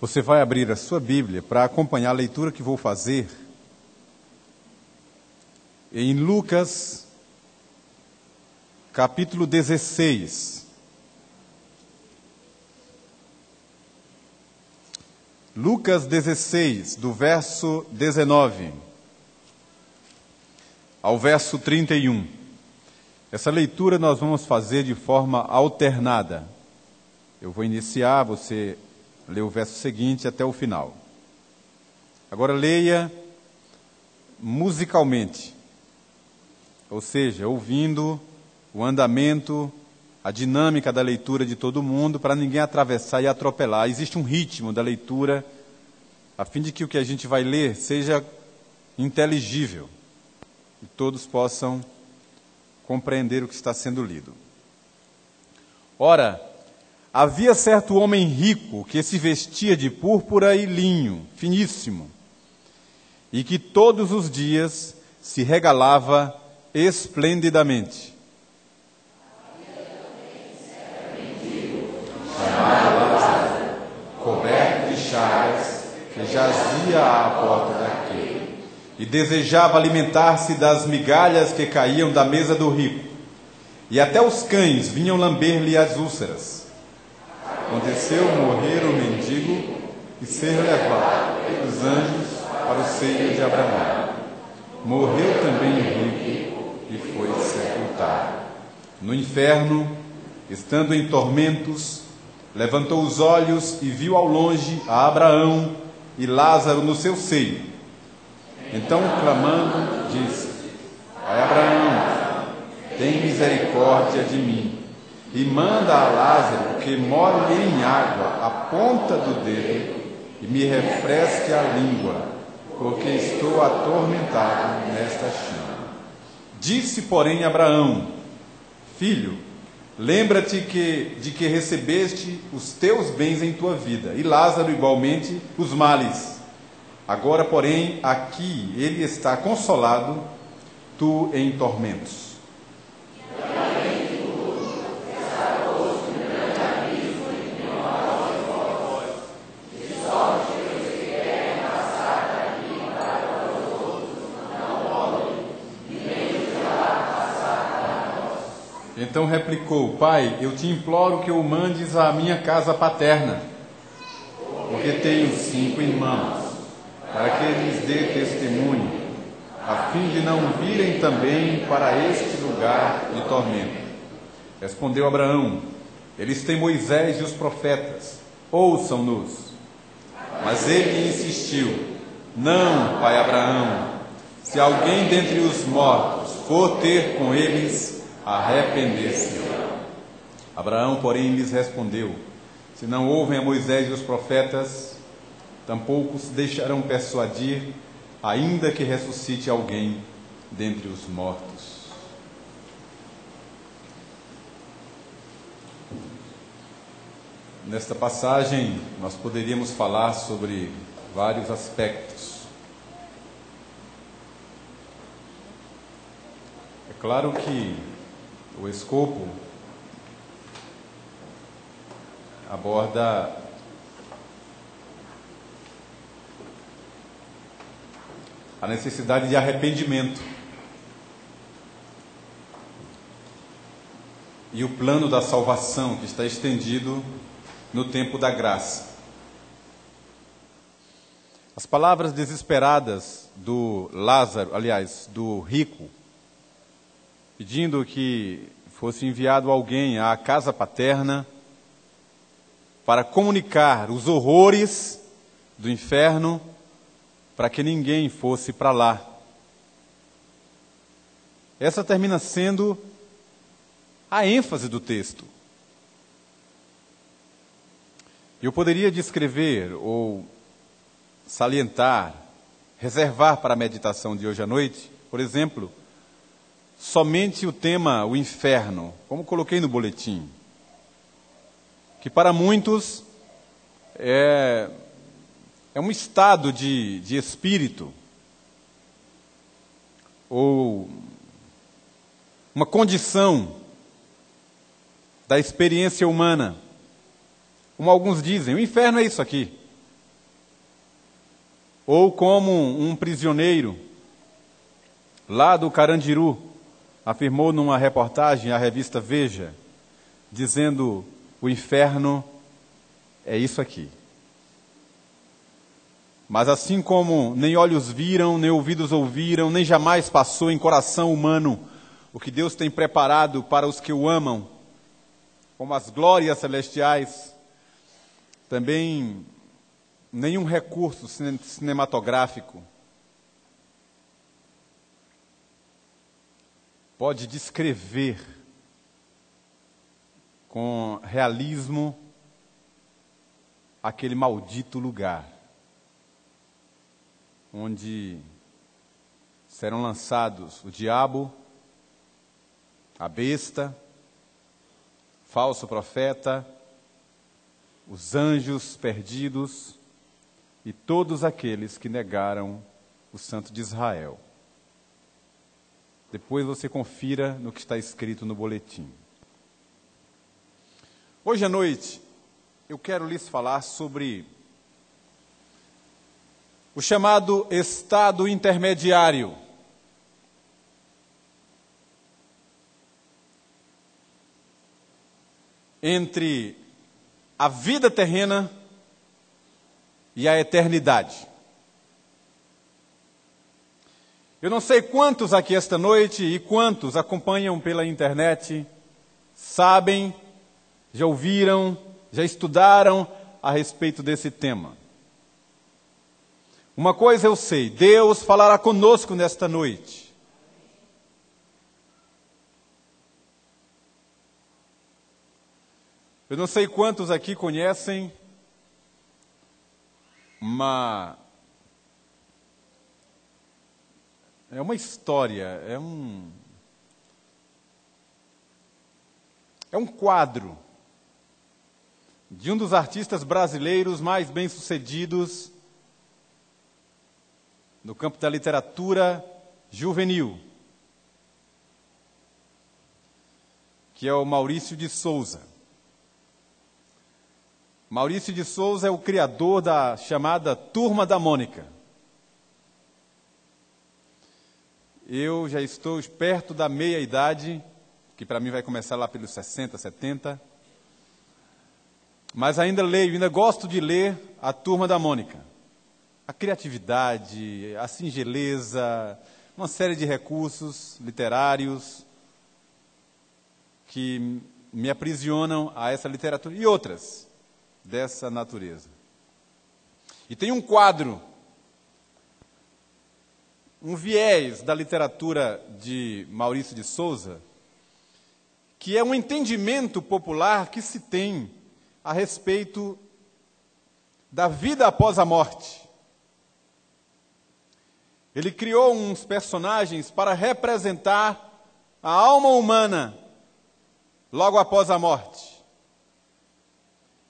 Você vai abrir a sua Bíblia para acompanhar a leitura que vou fazer em Lucas, capítulo 16. Lucas 16, do verso 19 ao verso 31. Essa leitura nós vamos fazer de forma alternada. Eu vou iniciar, você lê o verso seguinte até o final. Agora leia musicalmente, ou seja, ouvindo o andamento, a dinâmica da leitura de todo mundo, para ninguém atravessar e atropelar. Existe um ritmo da leitura, a fim de que o que a gente vai ler seja inteligível e todos possam compreender o que está sendo lido. Ora, havia certo homem rico que se vestia de púrpura e linho finíssimo, e que todos os dias se regalava esplendidamente. Chamado Lázaro, coberto de chagas, que jazia à porta daquele, e desejava alimentar-se das migalhas que caíam da mesa do rico, e até os cães vinham lamber-lhe as úlceras. Aconteceu morrer o mendigo e ser levado pelos anjos para o seio de Abraão. Morreu também o rico e foi sepultado. No inferno, estando em tormentos, levantou os olhos e viu ao longe a Abraão e Lázaro no seu seio. Então, clamando, disse: Pai Abraão, tem misericórdia de mim, e manda a Lázaro que molhe em água a ponta do dedo e me refresque a língua, porque estou atormentado nesta chama. Disse, porém, Abraão: Filho, lembra-te de que recebeste os teus bens em tua vida, e Lázaro igualmente os males. Agora, porém, aqui ele está consolado, tu em tormentos. Então replicou: Pai, eu te imploro que o mandes à minha casa paterna, porque tenho 5 irmãos, para que lhes dê testemunho, a fim de não virem também para este lugar de tormento. Respondeu Abraão: Eles têm Moisés e os profetas, ouçam-nos. Mas ele insistiu: Não, pai Abraão, se alguém dentre os mortos for ter com eles, arrepender-se. Abraão, porém, lhes respondeu: Se não ouvem a Moisés e os profetas, tampouco se deixarão persuadir, ainda que ressuscite alguém dentre os mortos. Nesta passagem, nós poderíamos falar sobre vários aspectos. É claro que o escopo aborda a necessidade de arrependimento e o plano da salvação que está estendido no tempo da graça. As palavras desesperadas do Lázaro, aliás, do rico, pedindo que fosse enviado alguém à casa paterna para comunicar os horrores do inferno, para que ninguém fosse para lá. Essa termina sendo a ênfase do texto. Eu poderia descrever ou salientar, reservar para a meditação de hoje à noite, por exemplo, somente o tema, o inferno, como coloquei no boletim, que para muitos é um estado de espírito, ou uma condição da experiência humana. Como alguns dizem, o inferno é isso aqui. Ou como um prisioneiro lá do Carandiru afirmou numa reportagem à revista Veja, dizendo: o inferno é isso aqui. Mas assim como nem olhos viram, nem ouvidos ouviram, nem jamais passou em coração humano o que Deus tem preparado para os que o amam, como as glórias celestiais, também nenhum recurso cinematográfico pode descrever com realismo aquele maldito lugar onde serão lançados o diabo, a besta, falso profeta, os anjos perdidos e todos aqueles que negaram o Santo de Israel. Depois você confira no que está escrito no boletim. Hoje à noite, eu quero lhes falar sobre o chamado estado intermediário. Entre a vida terrena e a eternidade. Eu não sei quantos aqui esta noite e quantos acompanham pela internet, sabem, já ouviram, já estudaram a respeito desse tema. Uma coisa eu sei, Deus falará conosco nesta noite. Eu não sei quantos aqui conhecem uma história, é um quadro de um dos artistas brasileiros mais bem-sucedidos no campo da literatura juvenil, que é o Maurício de Souza. Maurício de Souza é o criador da chamada Turma da Mônica. Eu já estou perto da meia-idade, que para mim vai começar lá pelos 60, 70, mas ainda leio, ainda gosto de ler a Turma da Mônica. A criatividade, a singeleza, uma série de recursos literários que me aprisionam a essa literatura e outras dessa natureza. E tem um quadro, um viés da literatura de Maurício de Souza, que é um entendimento popular que se tem a respeito da vida após a morte. Ele criou uns personagens para representar a alma humana logo após a morte.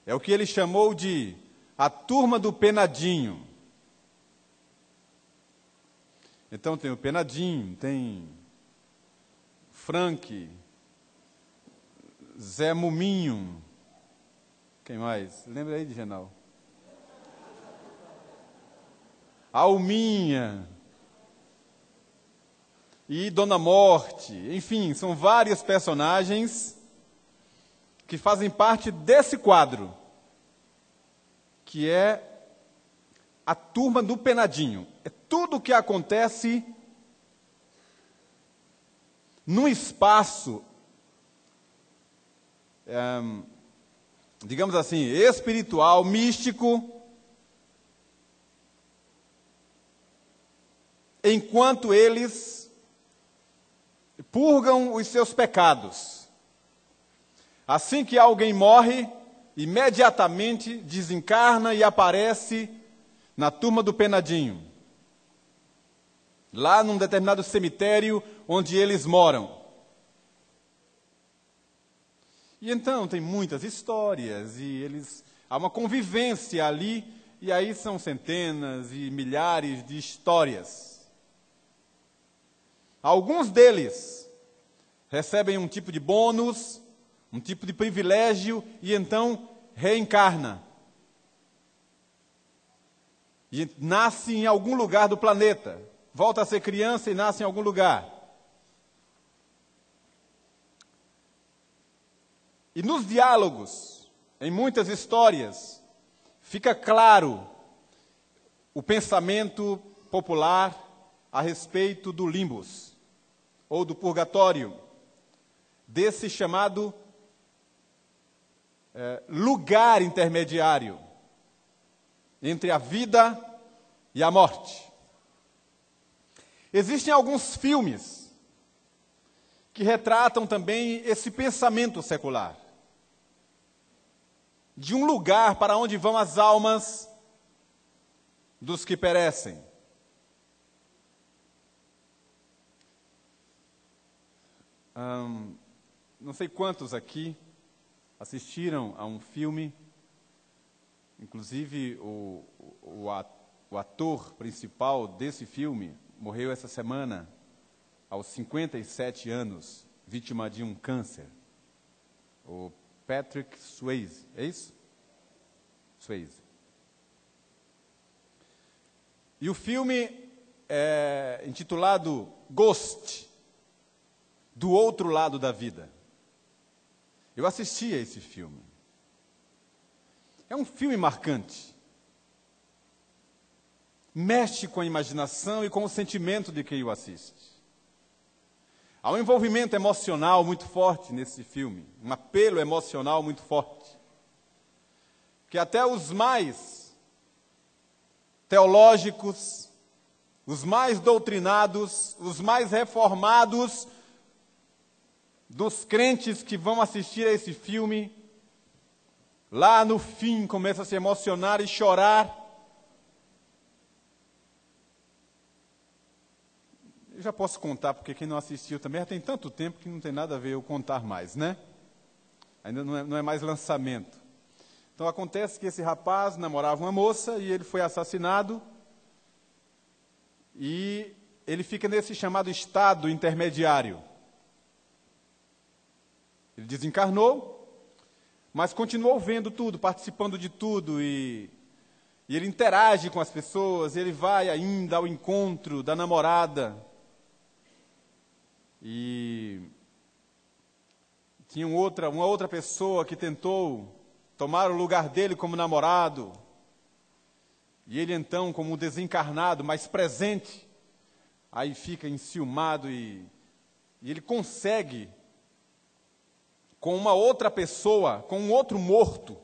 É o que ele chamou de a turma do penadinho. Então tem o penadinho, tem Frank, Zé Muminho, quem mais? Lembra aí de Genal? Alminha e Dona Morte, enfim, são vários personagens que fazem parte desse quadro, que é a turma do penadinho. É tudo o que acontece num espaço, digamos assim, espiritual, místico, enquanto eles purgam os seus pecados. Assim que alguém morre, imediatamente desencarna e aparece na turma do penadinho, lá num determinado cemitério onde eles moram. E então tem muitas histórias, e há uma convivência ali, e aí são centenas e milhares de histórias. Alguns deles recebem um tipo de bônus, um tipo de privilégio, e então reencarna. e nasce em algum lugar do planeta. Volta a ser criança e nasce em algum lugar. E nos diálogos, em muitas histórias, fica claro o pensamento popular a respeito do limbus, ou do purgatório, desse chamado lugar intermediário entre a vida e a morte. Existem alguns filmes que retratam também esse pensamento secular, de um lugar para onde vão as almas dos que perecem. Não sei quantos aqui assistiram a um filme, inclusive o ator principal desse filme morreu essa semana, aos 57 anos, vítima de um câncer. O Patrick Swayze, é isso? Swayze. E o filme é intitulado Ghost, do outro lado da vida. Eu assisti a esse filme. É um filme marcante. Mexe com a imaginação e com o sentimento de quem o assiste. Há um envolvimento emocional muito forte nesse filme, um apelo emocional muito forte, que até os mais teológicos, os mais doutrinados, os mais reformados dos crentes que vão assistir a esse filme, lá no fim começam a se emocionar e chorar. Eu já posso contar, porque quem não assistiu também já tem tanto tempo que não tem nada a ver eu contar mais, né? Ainda não é mais lançamento. Então acontece que esse rapaz namorava uma moça e ele foi assassinado. E ele fica nesse chamado estado intermediário. Ele desencarnou, mas continuou vendo tudo, participando de tudo, e ele interage com as pessoas, ele vai ainda ao encontro da namorada. E tinha uma outra pessoa que tentou tomar o lugar dele como namorado. E ele então, como desencarnado, mas presente, aí fica enciumado e ele consegue, com uma outra pessoa, com um outro morto,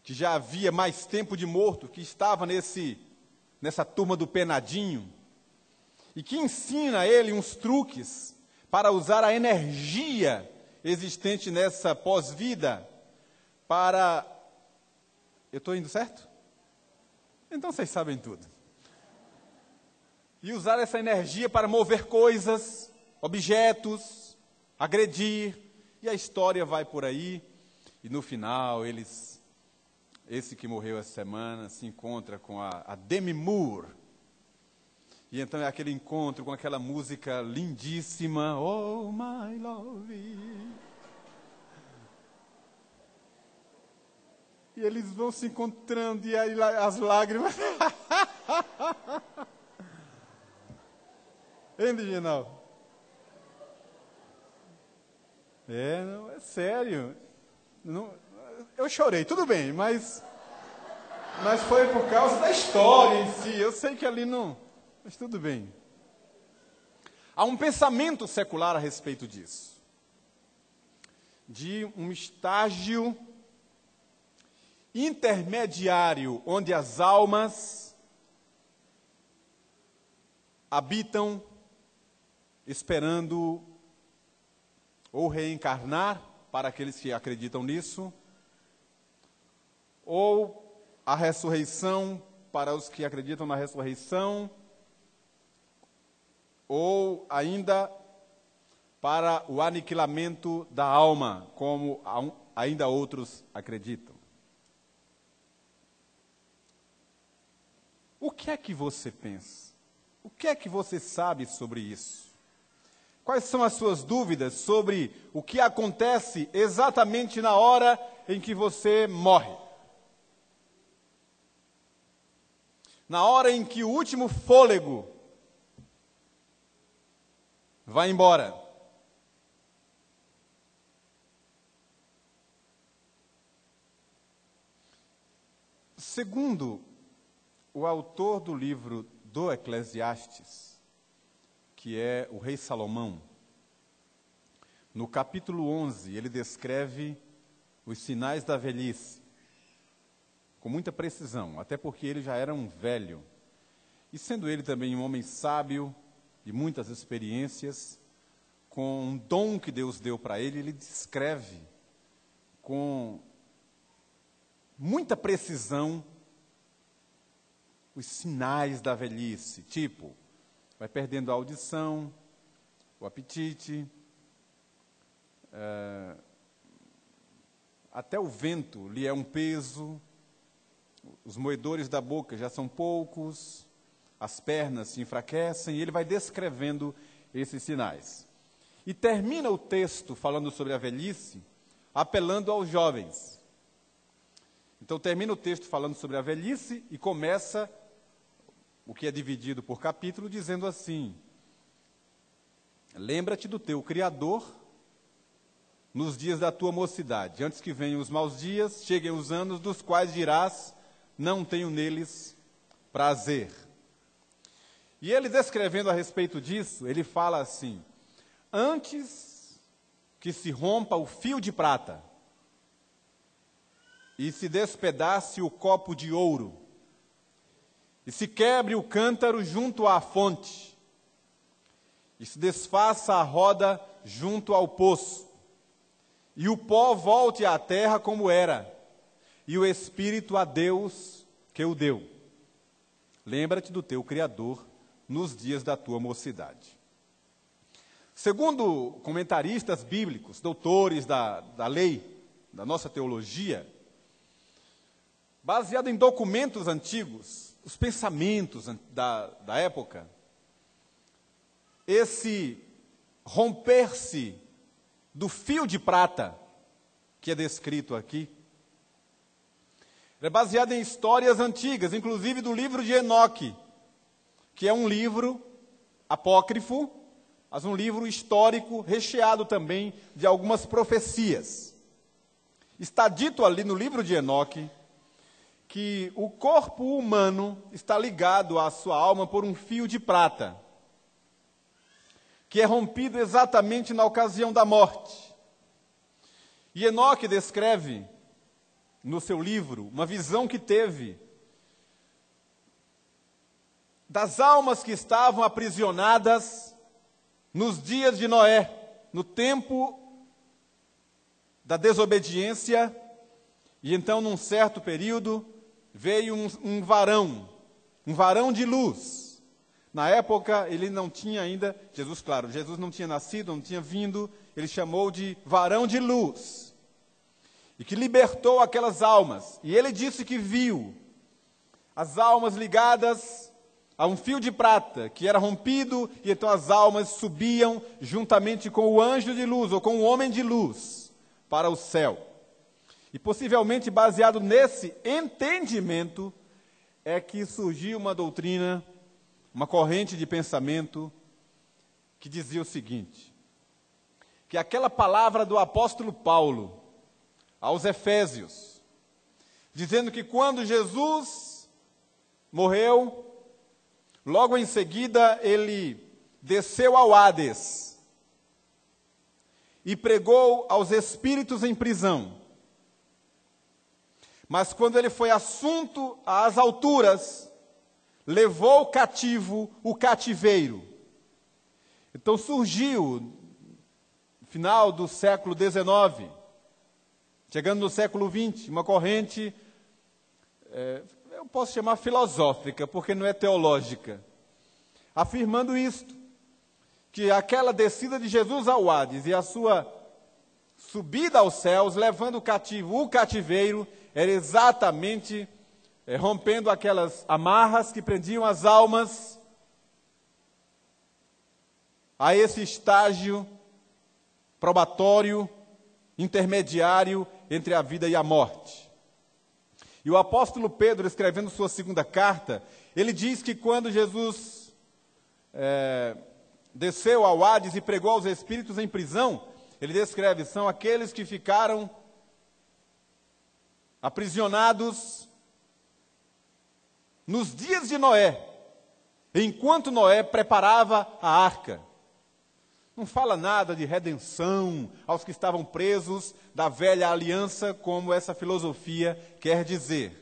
que já havia mais tempo de morto, que estava nessa turma do penadinho, e que ensina a ele uns truques para usar a energia existente nessa pós-vida para... Eu estou indo certo? Então vocês sabem tudo. E usar essa energia para mover coisas, objetos, agredir, e a história vai por aí, e no final esse que morreu essa semana se encontra com a Demi Moore. E então é aquele encontro com aquela música lindíssima, Oh My Love. E eles vão se encontrando, e aí as lágrimas... Hein, Diginal? Não, é sério. Não, eu chorei, tudo bem, mas foi por causa da história em si. Eu sei que ali não... Mas tudo bem. Há um pensamento secular a respeito disso. De um estágio intermediário, onde as almas habitam esperando ou reencarnar, para aqueles que acreditam nisso, ou a ressurreição, para os que acreditam na ressurreição, ou ainda para o aniquilamento da alma, como ainda outros acreditam. O que é que você pensa? O que é que você sabe sobre isso? Quais são as suas dúvidas sobre o que acontece exatamente na hora em que você morre? na hora em que o último fôlego vai embora. Segundo o autor do livro do Eclesiastes, que é o rei Salomão, no capítulo 11, ele descreve os sinais da velhice, com muita precisão, até porque ele já era um velho. E sendo ele também um homem sábio, de muitas experiências, com um dom que Deus deu para ele, ele descreve com muita precisão os sinais da velhice, tipo, vai perdendo a audição, o apetite, até o vento lhe é um peso, os moedores da boca já são poucos, as pernas se enfraquecem, e ele vai descrevendo esses sinais. E termina o texto falando sobre a velhice, apelando aos jovens. Então termina o texto falando sobre a velhice e começa o que é dividido por capítulo, dizendo assim: lembra-te do teu Criador nos dias da tua mocidade, antes que venham os maus dias, cheguem os anos dos quais dirás, não tenho neles prazer. E ele descrevendo a respeito disso, ele fala assim: antes que se rompa o fio de prata e se despedace o copo de ouro, e se quebre o cântaro junto à fonte, e se desfaça a roda junto ao poço, e o pó volte à terra como era, e o Espírito a Deus que o deu. Lembra-te do teu Criador nos dias da tua mocidade. Segundo comentaristas bíblicos, doutores da lei, da nossa teologia, baseado em documentos antigos, os pensamentos da época, esse romper-se do fio de prata, que é descrito aqui, é baseado em histórias antigas, inclusive do livro de Enoque, que é um livro apócrifo, mas um livro histórico, recheado também de algumas profecias. Está dito ali no livro de Enoque que o corpo humano está ligado à sua alma por um fio de prata, que é rompido exatamente na ocasião da morte. E Enoque descreve, no seu livro, uma visão que teve das almas que estavam aprisionadas nos dias de Noé, no tempo da desobediência, e então, num certo período, veio um varão de luz. Na época, ele não tinha ainda, Jesus não tinha nascido, não tinha vindo, ele chamou de varão de luz, e que libertou aquelas almas. E ele disse que viu as almas ligadas a um fio de prata, que era rompido, e então as almas subiam juntamente com o anjo de luz, ou com o homem de luz, para o céu. E possivelmente baseado nesse entendimento, é que surgiu uma doutrina, uma corrente de pensamento, que dizia o seguinte: que aquela palavra do apóstolo Paulo aos Efésios, dizendo que quando Jesus morreu, logo em seguida ele desceu ao Hades e pregou aos espíritos em prisão. Mas quando ele foi assunto às alturas, levou cativo o cativeiro. Então surgiu, no final do século XIX, chegando no século XX, uma corrente, eu posso chamar filosófica, porque não é teológica, afirmando isto, que aquela descida de Jesus ao Hades e a sua subida aos céus, levando cativo o cativeiro, era exatamente rompendo aquelas amarras que prendiam as almas a esse estágio probatório, intermediário entre a vida e a morte. E o apóstolo Pedro, escrevendo sua segunda carta, ele diz que quando Jesus desceu ao Hades e pregou aos espíritos em prisão, ele descreve, são aqueles que ficaram aprisionados nos dias de Noé, enquanto Noé preparava a arca. Não fala nada de redenção aos que estavam presos da velha aliança, como essa filosofia quer dizer.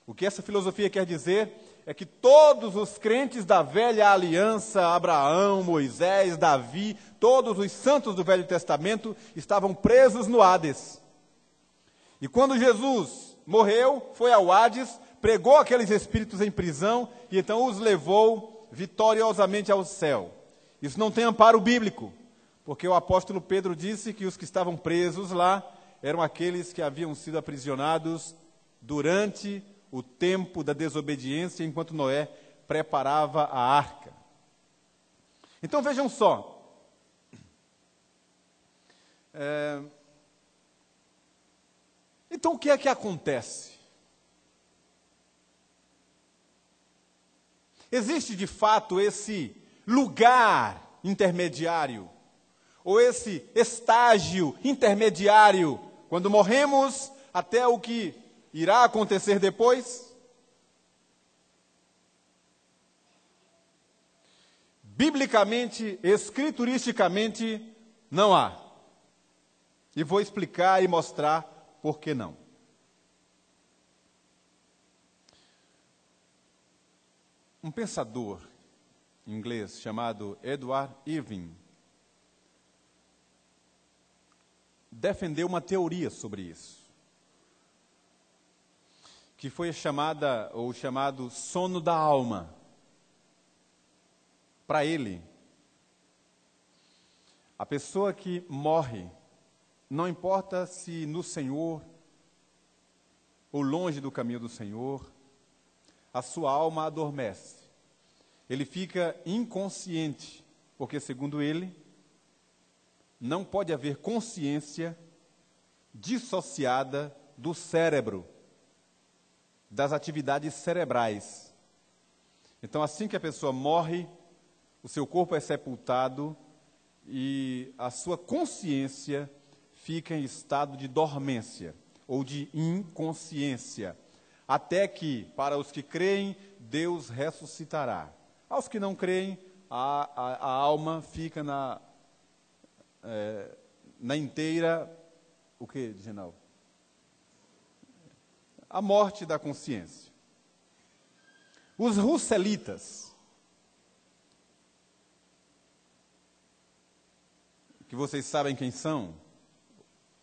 O que essa filosofia quer dizer é que todos os crentes da velha aliança, Abraão, Moisés, Davi, todos os santos do Velho Testamento estavam presos no Hades. E quando Jesus morreu, foi ao Hades, pregou aqueles espíritos em prisão e então os levou vitoriosamente ao céu. Isso não tem amparo bíblico, porque o apóstolo Pedro disse que os que estavam presos lá eram aqueles que haviam sido aprisionados durante o tempo da desobediência, enquanto Noé preparava a arca. Então vejam só. Então o que é que acontece? Existe de fato esse lugar intermediário, ou esse estágio intermediário, quando morremos até o que irá acontecer depois? Biblicamente, escrituristicamente, não há. E vou explicar e mostrar por que não. Um pensador inglês chamado Edward Irving defendeu uma teoria sobre isso, que foi chamado sono da alma. Para ele, a pessoa que morre, não importa se no Senhor ou longe do caminho do Senhor, a sua alma adormece. Ele fica inconsciente, porque, segundo ele, não pode haver consciência dissociada do cérebro, das atividades cerebrais. Então, assim que a pessoa morre, o seu corpo é sepultado e a sua consciência fica em estado de dormência ou de inconsciência, até que, para os que creem, Deus ressuscitará. Aos que não creem, a alma fica na inteira, o que, Ginaldo? A morte da consciência. Os russelitas, que vocês sabem quem são,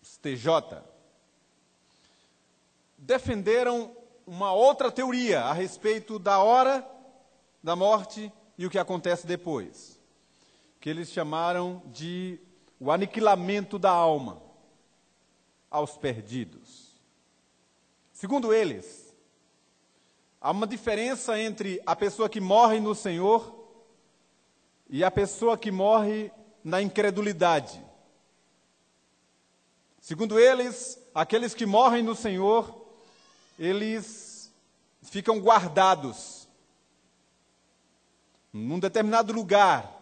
os TJ, defenderam uma outra teoria a respeito da hora da morte e o que acontece depois, que eles chamaram de o aniquilamento da alma aos perdidos. Segundo eles, há uma diferença entre a pessoa que morre no Senhor e a pessoa que morre na incredulidade. Segundo eles, aqueles que morrem no Senhor, eles ficam guardados num determinado lugar,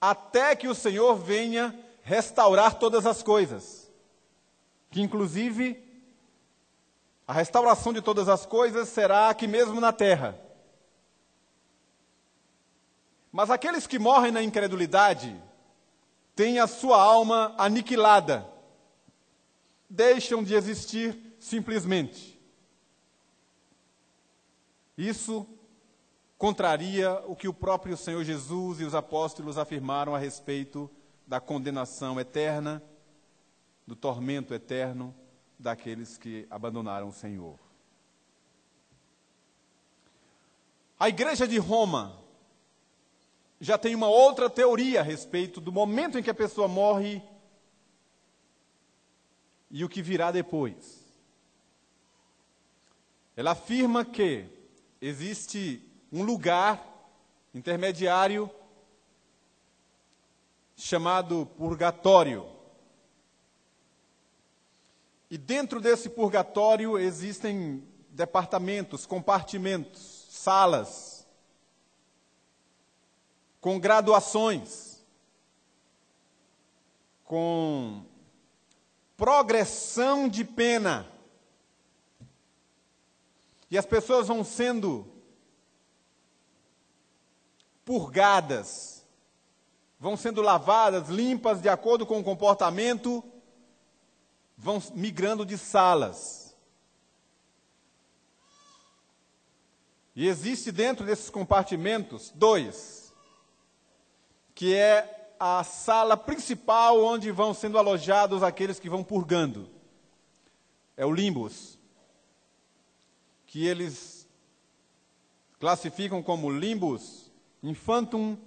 até que o Senhor venha restaurar todas as coisas, que inclusive a restauração de todas as coisas será aqui mesmo na terra. Mas aqueles que morrem na incredulidade têm a sua alma aniquilada, deixam de existir simplesmente. Isso contraria o que o próprio Senhor Jesus e os apóstolos afirmaram a respeito da condenação eterna, do tormento eterno daqueles que abandonaram o Senhor. A Igreja de Roma já tem uma outra teoria a respeito do momento em que a pessoa morre e o que virá depois. Ela afirma que existe um lugar intermediário chamado purgatório. E dentro desse purgatório existem departamentos, compartimentos, salas, com graduações, com progressão de pena. E as pessoas vão sendo purgadas, vão sendo lavadas, limpas de acordo com o comportamento, vão migrando de salas. E existe dentro desses compartimentos 2, que é a sala principal onde vão sendo alojados aqueles que vão purgando. É o limbus, que eles classificam como limbus infantum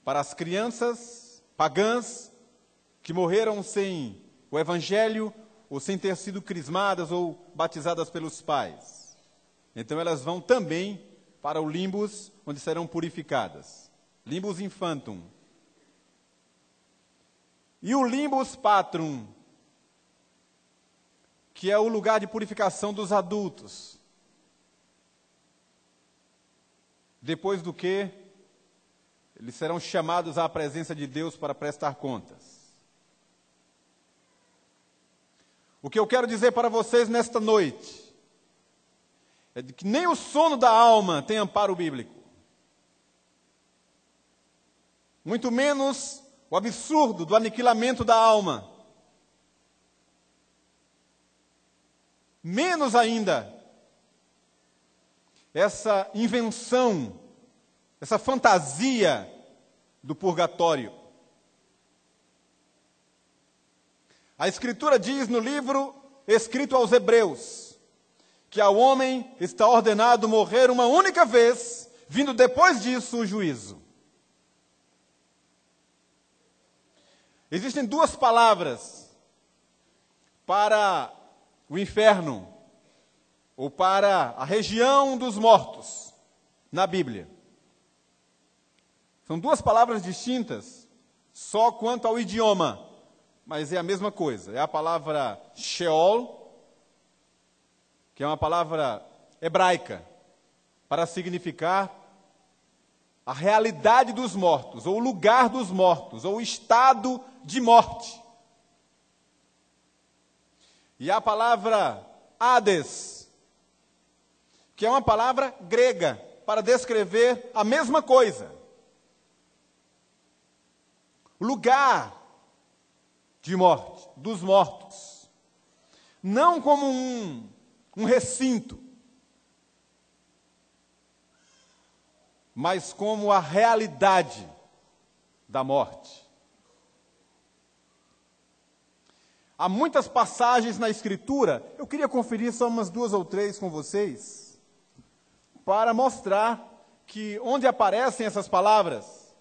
para as crianças pagãs que morreram sem o evangelho ou sem ter sido crismadas ou batizadas pelos pais. Então elas vão também para o limbus, onde serão purificadas. Limbus infantum. E o limbus patrum, que é o lugar de purificação dos adultos. Depois do que eles serão chamados à presença de Deus para prestar contas. O que eu quero dizer para vocês nesta noite é de que nem o sono da alma tem amparo bíblico. Muito menos o absurdo do aniquilamento da alma. Menos ainda essa invenção, essa fantasia do purgatório. A Escritura diz no livro escrito aos Hebreus que ao homem está ordenado morrer uma única vez, vindo depois disso o juízo. Existem 2 palavras para o inferno, ou para a região dos mortos, na Bíblia. São 2 palavras distintas, só quanto ao idioma, mas é a mesma coisa. É a palavra Sheol, que é uma palavra hebraica, para significar a realidade dos mortos, ou o lugar dos mortos, ou o estado de morte. E a palavra Hades, que é uma palavra grega, para descrever a mesma coisa. O lugar de morte, dos mortos. Não como um recinto, mas como a realidade da morte. Há muitas passagens na Escritura, eu queria conferir só umas 2 ou 3 com vocês, para mostrar que onde aparecem essas palavras,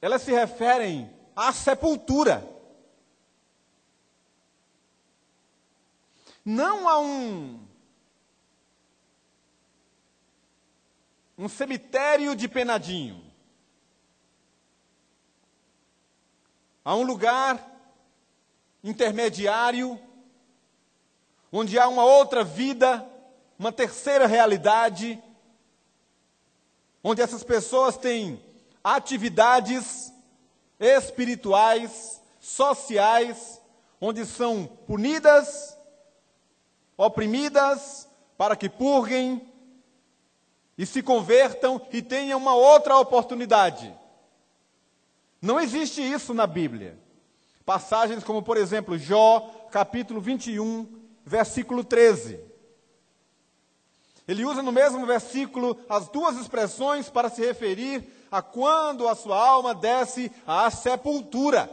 elas se referem à sepultura. Não a um cemitério de penadinho. Há um lugar intermediário, onde há uma outra vida, uma terceira realidade, onde essas pessoas têm atividades espirituais, sociais, onde são punidas, oprimidas, para que purguem e se convertam e tenham uma outra oportunidade. Não existe isso na Bíblia. Passagens como, por exemplo, Jó, capítulo 21, versículo 13. Ele usa no mesmo versículo as 2 expressões para se referir a quando a sua alma desce à sepultura.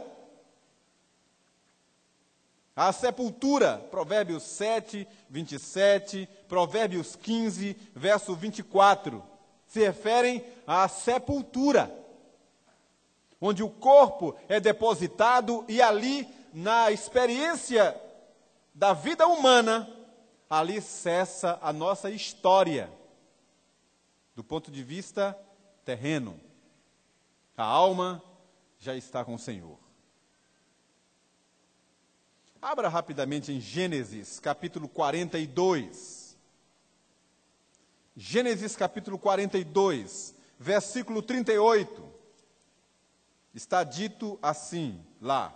A sepultura, Provérbios 7, 27, Provérbios 15, verso 24, se referem à sepultura, onde o corpo é depositado e ali, na experiência da vida humana, ali cessa a nossa história, do ponto de vista terreno. A alma já está com o Senhor. Abra rapidamente em Gênesis, capítulo 42. Gênesis, capítulo 42, versículo 38. Está dito assim, lá.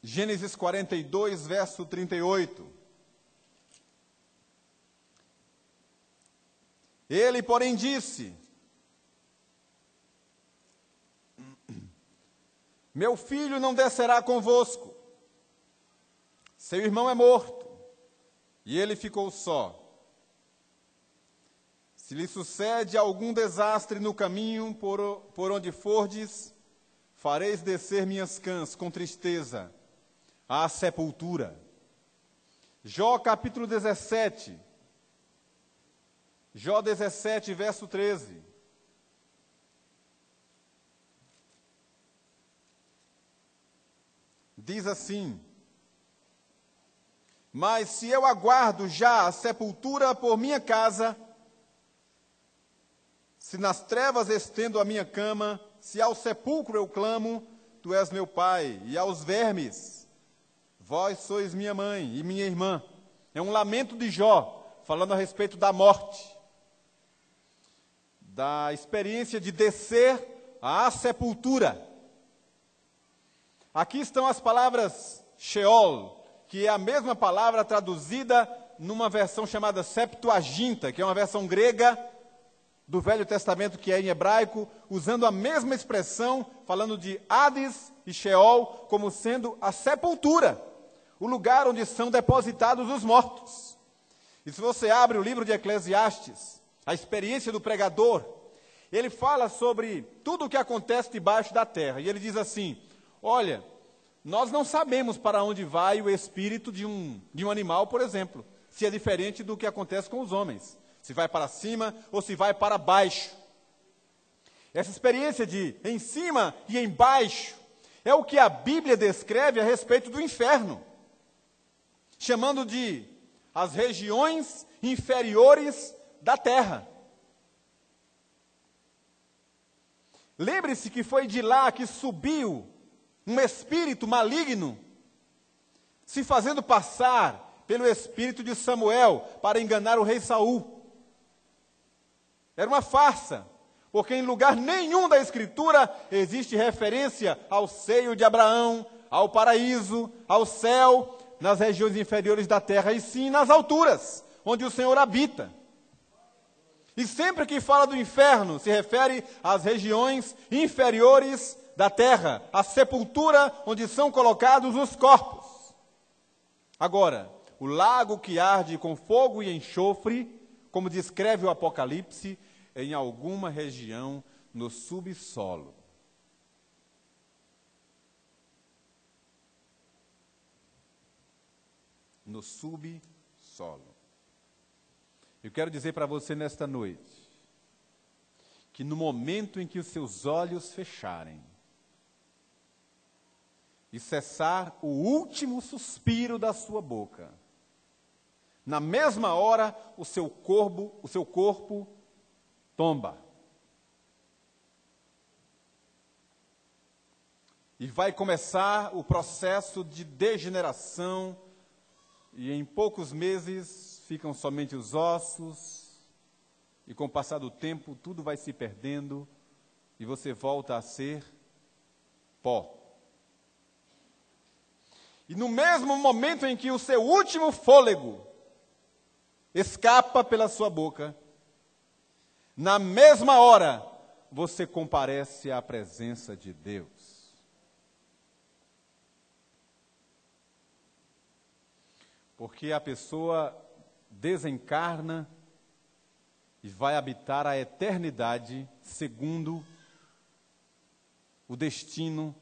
Gênesis 42, verso 38. Ele, porém, disse: meu filho não descerá convosco, seu irmão é morto, e ele ficou só. Se lhe sucede algum desastre no caminho por onde fordes, fareis descer minhas cãs com tristeza à sepultura. Jó capítulo 17, Jó 17, verso 13. Diz assim: mas se eu aguardo já a sepultura por minha casa, se nas trevas estendo a minha cama, se ao sepulcro eu clamo, tu és meu pai, e aos vermes, vós sois minha mãe e minha irmã. É um lamento de Jó, falando a respeito da morte, da experiência de descer à sepultura. Aqui estão as palavras Sheol, que é a mesma palavra traduzida numa versão chamada Septuaginta, que é uma versão grega do Velho Testamento, que é em hebraico, usando a mesma expressão, falando de Hades e Sheol como sendo a sepultura, o lugar onde são depositados os mortos. E se você abre o livro de Eclesiastes, a experiência do pregador, ele fala sobre tudo o que acontece debaixo da terra. E ele diz assim: olha, nós não sabemos para onde vai o espírito de um animal, por exemplo, se é diferente do que acontece com os homens, se vai para cima ou se vai para baixo. Essa experiência de em cima e embaixo é o que a Bíblia descreve a respeito do inferno, chamando de as regiões inferiores da terra. Lembre-se que foi de lá que subiu um espírito maligno, se fazendo passar pelo espírito de Samuel para enganar o rei Saul. Era uma farsa, porque em lugar nenhum da Escritura existe referência ao seio de Abraão, ao paraíso, ao céu, nas regiões inferiores da terra, e sim nas alturas, onde o Senhor habita. E sempre que fala do inferno, se refere às regiões inferiores da terra, a sepultura onde são colocados os corpos. Agora, o lago que arde com fogo e enxofre, como descreve o Apocalipse, é em alguma região no subsolo. No subsolo. Eu quero dizer para você nesta noite, que no momento em que os seus olhos fecharem, e cessar o último suspiro da sua boca, na mesma hora o seu corpo tomba. E vai começar o processo de degeneração, e em poucos meses ficam somente os ossos, e com o passar do tempo tudo vai se perdendo, e você volta a ser pó. E no mesmo momento em que o seu último fôlego escapa pela sua boca, na mesma hora você comparece à presença de Deus. Porque a pessoa desencarna e vai habitar a eternidade segundo o destino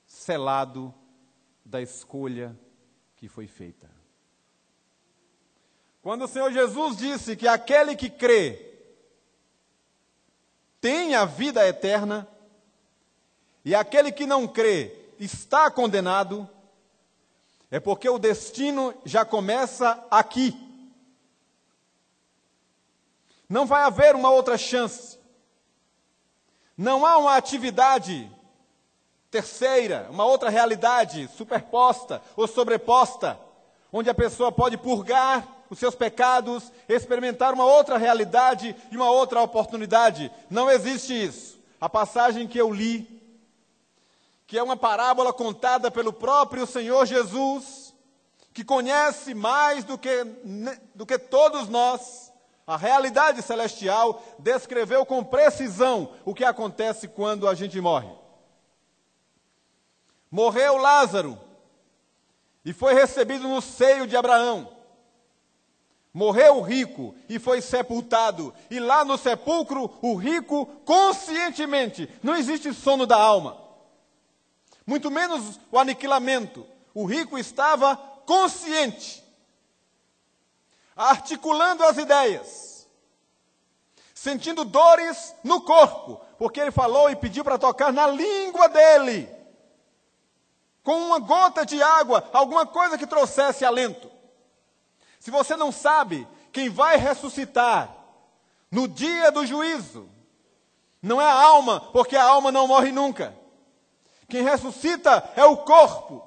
selado da escolha que foi feita. Quando o Senhor Jesus disse que aquele que crê tem a vida eterna, e aquele que não crê está condenado, é porque o destino já começa aqui. Não vai haver uma outra chance. Não há uma atividade terceira, uma outra realidade superposta ou sobreposta, onde a pessoa pode purgar os seus pecados, experimentar uma outra realidade e uma outra oportunidade. Não existe isso. A passagem que eu li, que é uma parábola contada pelo próprio Senhor Jesus, que conhece mais do que todos nós, a realidade celestial, descreveu com precisão o que acontece quando a gente morre. Morreu Lázaro e foi recebido no seio de Abraão. Morreu o rico e foi sepultado. E lá no sepulcro, o rico conscientemente, não existe sono da alma, muito menos o aniquilamento. O rico estava consciente, articulando as ideias, sentindo dores no corpo, porque ele falou e pediu para tocar na língua dele, com uma gota de água, alguma coisa que trouxesse alento. Se você não sabe, quem vai ressuscitar no dia do juízo não é a alma, porque a alma não morre nunca. Quem ressuscita é o corpo,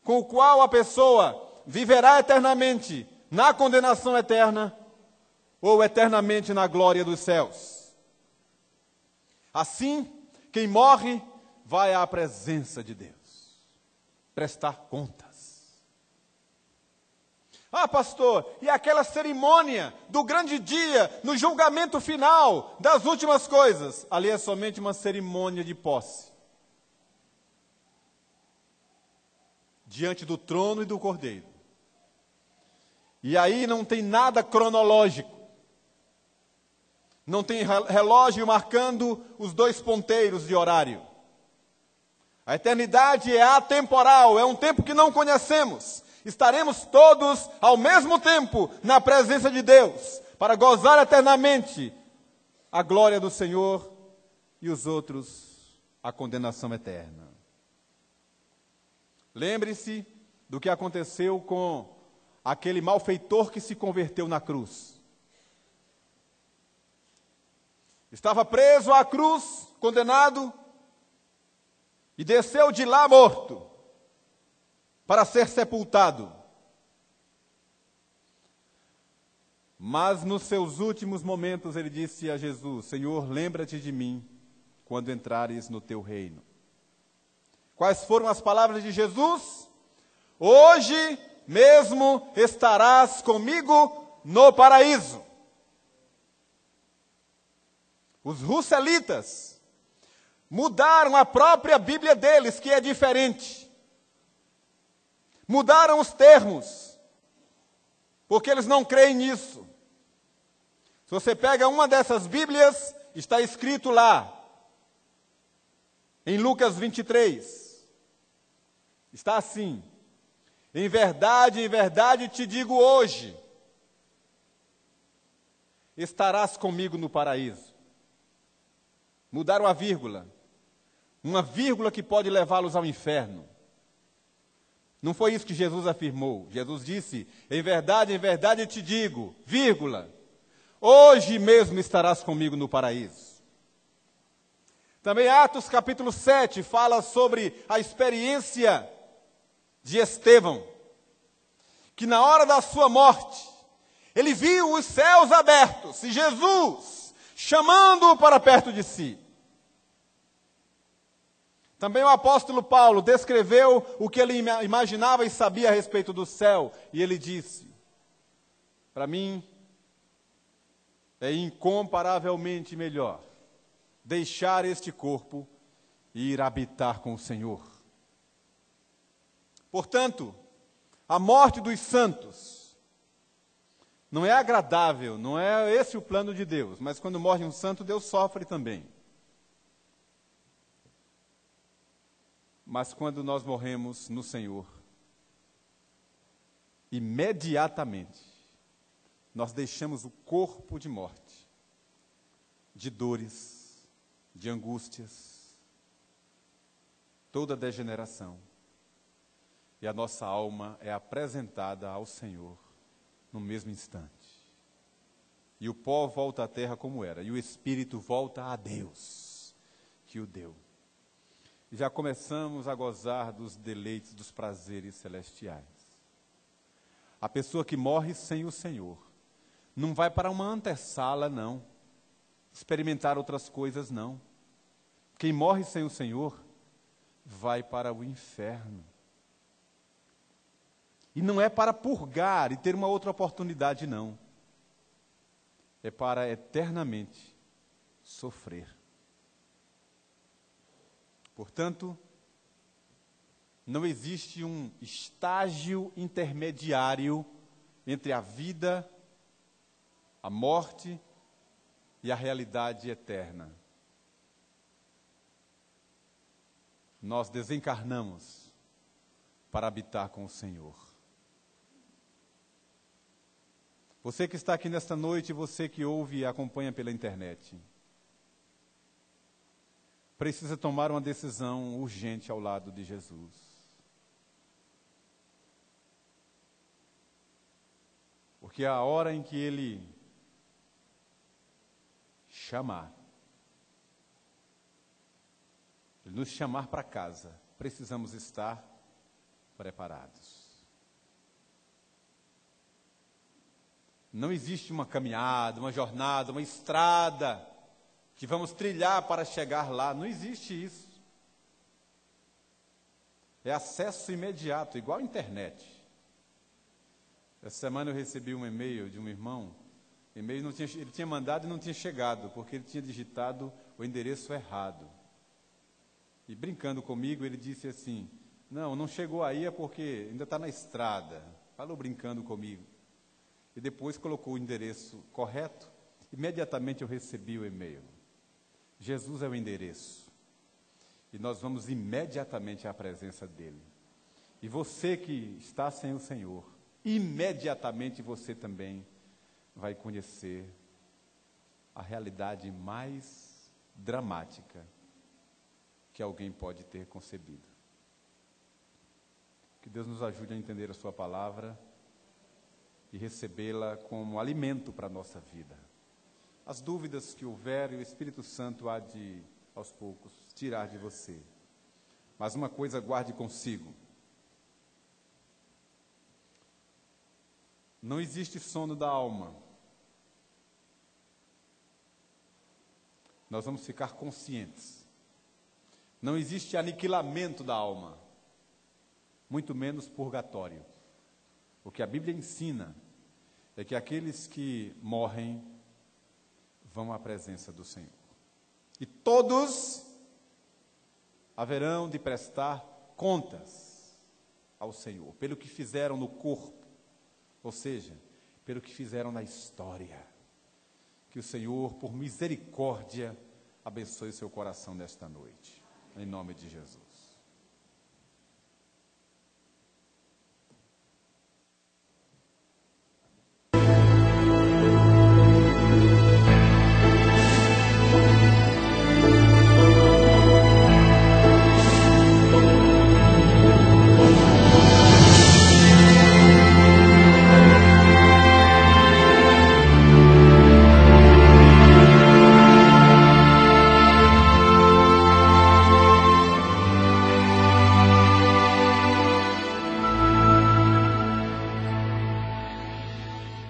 com o qual a pessoa viverá eternamente na condenação eterna ou eternamente na glória dos céus. Assim, quem morre vai à presença de Deus, prestar contas. Ah, pastor, e aquela cerimônia do grande dia, no julgamento final, das últimas coisas? Ali é somente uma cerimônia de posse. Diante do trono e do Cordeiro. E aí não tem nada cronológico. Não tem relógio marcando os dois ponteiros de horário. A eternidade é atemporal, é um tempo que não conhecemos. Estaremos todos ao mesmo tempo na presença de Deus, para gozar eternamente a glória do Senhor e os outros a condenação eterna. Lembre-se do que aconteceu com aquele malfeitor que se converteu na cruz. Estava preso à cruz, condenado, e desceu de lá morto, para ser sepultado. Mas nos seus últimos momentos ele disse a Jesus: Senhor, lembra-te de mim quando entrares no teu reino. Quais foram as palavras de Jesus? Hoje mesmo estarás comigo no paraíso. Os russelitas mudaram a própria Bíblia deles, que é diferente. Mudaram os termos, porque eles não creem nisso. Se você pega uma dessas Bíblias, está escrito lá, em Lucas 23, está assim: em verdade te digo hoje, estarás comigo no paraíso. Mudaram a vírgula, uma vírgula que pode levá-los ao inferno. Não foi isso que Jesus afirmou. Jesus disse: em verdade te digo, vírgula, hoje mesmo estarás comigo no paraíso. Também Atos capítulo 7 fala sobre a experiência de Estevão, que na hora da sua morte, ele viu os céus abertos e Jesus chamando-o para perto de si. Também o apóstolo Paulo descreveu o que ele imaginava e sabia a respeito do céu. E ele disse: para mim, é incomparavelmente melhor deixar este corpo e ir habitar com o Senhor. Portanto, a morte dos santos não é agradável, não é esse o plano de Deus. Mas quando morre um santo, Deus sofre também. Mas quando nós morremos no Senhor, imediatamente, nós deixamos o corpo de morte, de dores, de angústias, toda degeneração. E a nossa alma é apresentada ao Senhor no mesmo instante. E o pó volta à terra como era, e o espírito volta a Deus, que o deu. e já começamos a gozar dos deleites, dos prazeres celestiais. A pessoa que morre sem o Senhor não vai para uma antessala, não. Experimentar outras coisas, não. Quem morre sem o Senhor vai para o inferno. E não é para purgar e ter uma outra oportunidade, não. É para eternamente sofrer. Portanto, não existe um estágio intermediário entre a vida, a morte e a realidade eterna. Nós desencarnamos para habitar com o Senhor. Você que está aqui nesta noite, você que ouve e acompanha pela internet, precisa tomar uma decisão urgente ao lado de Jesus. Porque a hora em que Ele chamar, Ele nos chamar para casa, precisamos estar preparados. Não existe uma caminhada, uma jornada, uma estrada que vamos trilhar para chegar lá. Não existe isso. É acesso imediato, igual a internet. Essa semana eu recebi um e-mail de um irmão. Ele tinha mandado e não tinha chegado, porque ele tinha digitado o endereço errado. E brincando comigo, ele disse assim: não chegou aí é porque ainda está na estrada. Falou brincando comigo. E depois colocou o endereço correto. Imediatamente eu recebi o e-mail. Jesus é o endereço. E nós vamos imediatamente à presença dEle. E você que está sem o Senhor, imediatamente você também vai conhecer a realidade mais dramática que alguém pode ter concebido. Que Deus nos ajude a entender a sua palavra e recebê-la como alimento para a nossa vida. As dúvidas que houver, o Espírito Santo há de, aos poucos, tirar de você. Mas uma coisa guarde consigo: não existe sono da alma. Nós vamos ficar conscientes. Não existe aniquilamento da alma, muito menos purgatório. O que a Bíblia ensina é que aqueles que morrem vão à presença do Senhor. E todos haverão de prestar contas ao Senhor, pelo que fizeram no corpo, ou seja, pelo que fizeram na história. Que o Senhor, por misericórdia, abençoe seu coração nesta noite, em nome de Jesus.